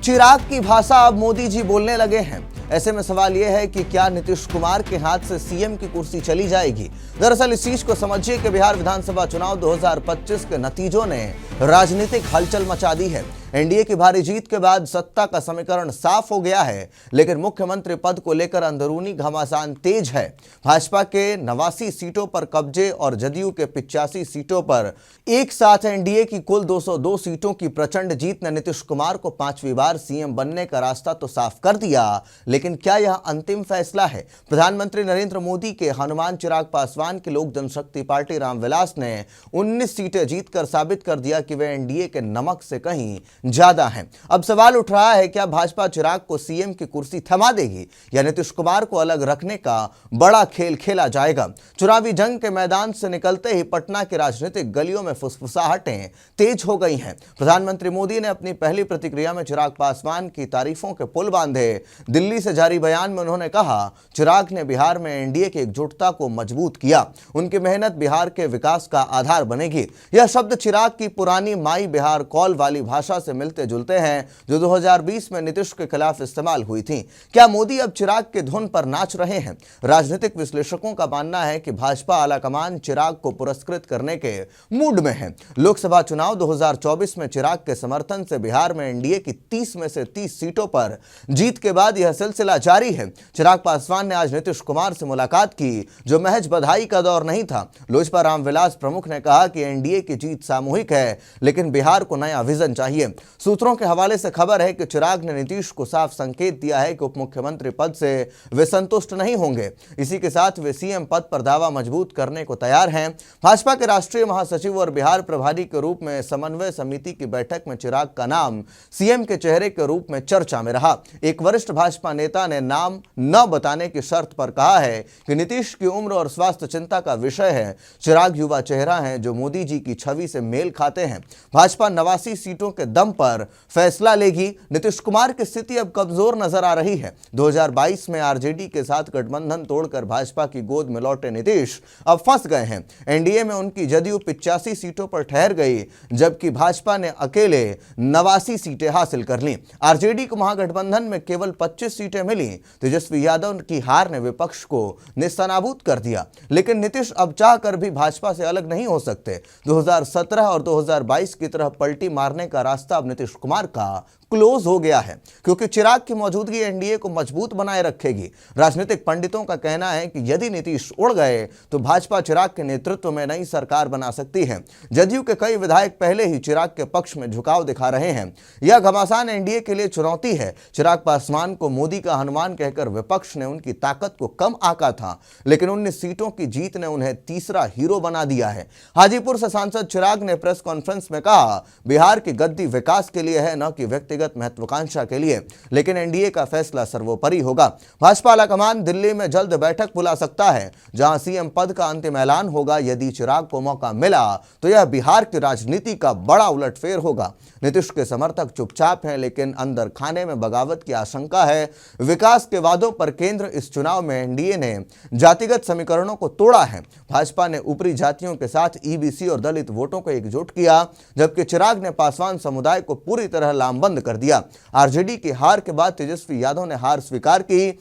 चिराग की भाषा अब मोदी जी बोलने लगे हैं। ऐसे में सवाल यह है कि क्या नीतीश कुमार के हाथ से सीएम की कुर्सी चली जाएगी। दरअसल इस चीज को समझिए कि बिहार विधानसभा चुनाव 2025 के नतीजों ने राजनीतिक हलचल मचा दी है। एनडीए की भारी जीत के बाद सत्ता का समीकरण साफ हो गया है, लेकिन मुख्यमंत्री पद को लेकर अंदरूनी घमासान तेज है। भाजपा के 89 सीटों पर कब्जे और जदयू के 85 सीटों पर एक साथ एनडीए की कुल 202 सीटों की प्रचंड जीत ने नीतीश कुमार को 5वीं बार सीएम बनने का रास्ता तो साफ कर दिया, लेकिन क्या यह अंतिम फैसला है? प्रधानमंत्री नरेंद्र मोदी के हनुमान चिराग पासवान की लोक जनशक्ति पार्टी रामविलास ने 19 सीटें जीतकर साबित कर दिया कि वे एनडीए के नमक से कहीं ज्यादा हैं। अब सवाल उठ रहा है, क्या भाजपा चिराग को सीएम की कुर्सी थमा देगी या नीतीश कुमार को अलग रखने का बड़ा खेल खेला जाएगा? चुनावी जंग के मैदान से निकलते ही पटना के राजनीतिक गलियों में फुसफुसाहटें तेज हो गई हैं। प्रधानमंत्री मोदी ने अपनी पहली प्रतिक्रिया में चिराग पासवान की तारीफों के पुल बांधे। दिल्ली से जारी बयान में उन्होंने कहा, चिराग ने बिहार में एनडीए की एकजुटता को मजबूत किया। उनकी मेहनत बिहार के विकास का आधार बनेगी। यह शब्द चिराग की पुरानी माई बिहार कॉल वाली भाषा से मिलते जुलते हैं जो 2020 में नीतीश के खिलाफ इस्तेमाल हुई थी। क्या मोदी अब चिराग के धुन पर नाच रहे हैं? राजनीतिक विश्लेषकों का मानना है कि भाजपा आलाकमान चिराग को पुरस्कृत करने के मूड में है। लोकसभा चुनाव 2024 में चिराग के समर्थन से बिहार में एनडीए की 30 में से 30 सीटों पर जीत के बाद यह सिलसिला जारी है। चिराग पासवान ने आज नीतीश कुमार से मुलाकात की, जो महज बधाई का दौर नहीं था। लोजपा रामविलास प्रमुख ने कहा कि एनडीए की जीत सामूहिक है, लेकिन बिहार को नया विजन चाहिए। सूत्रों के हवाले से खबर है कि चिराग ने नीतीश को साफ संकेत दिया है कि उप मुख्यमंत्री पद से वे संतुष्ट नहीं होंगे। इसी के साथ वे सीएम पद पर दावा मजबूत करने को तैयार हैं। भाजपा के राष्ट्रीय महासचिव और बिहार प्रभारी के रूप में समन्वय समिति की बैठक में चिराग का नाम सीएम के चेहरे के रूप में चर्चा में रहा। एक वरिष्ठ भाजपा नेता ने नाम न बताने की शर्त पर कहा है कि नीतीश की उम्र और स्वास्थ्य चिंता का विषय है। चिराग युवा चेहरा है जो मोदी जी की छवि से मेल खाते हैं। भाजपा 89 सीटों के दम पर फैसला लेगी। नीतीश कुमार की स्थिति अब कमजोर नजर आ रही है। 2022 में आरजेडी के साथ गठबंधन तोड़कर भाजपा की गोद में लौटे नीतीश अब फंस गए हैं। एनडीए में उनकी जदयू 85 सीटों पर ठहर गई, जबकि भाजपा ने अकेले 89 सीटें हासिल कर ली। आरजेडी को महागठबंधन में केवल 25 सीटें मिली। तेजस्वी यादव की हार ने विपक्ष को नेस्तनाबूद कर दिया, लेकिन नीतीश अब चाहकर भी भाजपा से अलग नहीं हो सकते। 2017 और 2022 की तरह पलटी मारने का रास्ता अब नीतीश कुमार का क्लोज हो गया है, क्योंकि चिराग की मौजूदगी एनडीए को मजबूत बनाए रखेगी। राजनीतिक पंडितों का कहना है कि यदि नीतीश उड़ गए तो भाजपा चिराग के नेतृत्व में नई सरकार बना सकती है। जदयू के कई विधायक पहले ही चिराग के पक्ष में झुकाव दिखा रहे हैं। यह घमासान एनडीए के लिए चुनौती है। चिराग पासवान को मोदी का हनुमान कहकर विपक्ष ने उनकी ताकत को कम आंका था, लेकिन 19 सीटों की जीत ने उन्हें तीसरा हीरो बना दिया है। हाजीपुर से सांसद चिराग ने प्रेस कॉन्फ्रेंस में कहा, बिहार की गद्दी विकास के लिए है, न कि व्यक्तिगत महत्वाकांक्षा के लिए, लेकिन एनडीए का फैसला सर्वोपरि होगा। भाजपा आलाकमान दिल्ली में जल्द बैठक बुला सकता है, जहां सीएम पद का अंतिम ऐलान होगा। यदि चिराग को मौका मिला तो यह बिहार की राजनीति का बड़ा उलटफेर होगा। नीतीश के समर्थक चुपचाप हैं, लेकिन अंदर खाने में बगावत की आशंका है। विकास के वादों पर केंद्र इस चुनाव में एनडीए ने जातिगत समीकरणों को तोड़ा है। भाजपा ने ऊपरी जातियों के साथ ईबीसी और दलित वोटों को एकजुट किया, जबकि चिराग ने पासवान समुदाय को पूरी तरह लामबंद कर दिया। आरजेडी की हार के बाद तेजस्वी यादव ने हार स्वीकार की,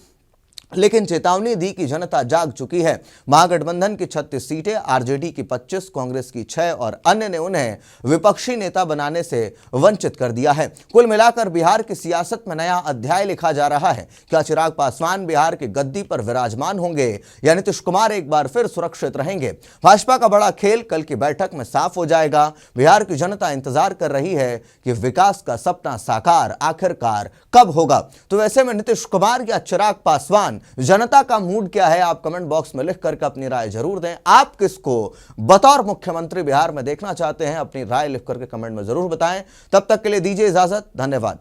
लेकिन चेतावनी दी कि जनता जाग चुकी है। महागठबंधन की 36 सीटें, आरजेडी की 25, कांग्रेस की 6 और अन्य ने उन्हें विपक्षी नेता बनाने से वंचित कर दिया है। कुल मिलाकर बिहार की सियासत में नया अध्याय लिखा जा रहा है। क्या चिराग पासवान बिहार की गद्दी पर विराजमान होंगे या नीतीश कुमार एक बार फिर सुरक्षित रहेंगे? भाजपा का बड़ा खेल कल की बैठक में साफ हो जाएगा। बिहार की जनता इंतजार कर रही है कि विकास का सपना साकार आखिरकार कब होगा। तो ऐसे में नीतीश कुमार या चिराग पासवान, जनता का मूड क्या है? आप कमेंट बॉक्स में लिख करके अपनी राय जरूर दें। आप किसको बतौर मुख्यमंत्री बिहार में देखना चाहते हैं? अपनी राय लिख करके कमेंट में जरूर बताएं। तब तक के लिए दीजिए इजाजत। धन्यवाद।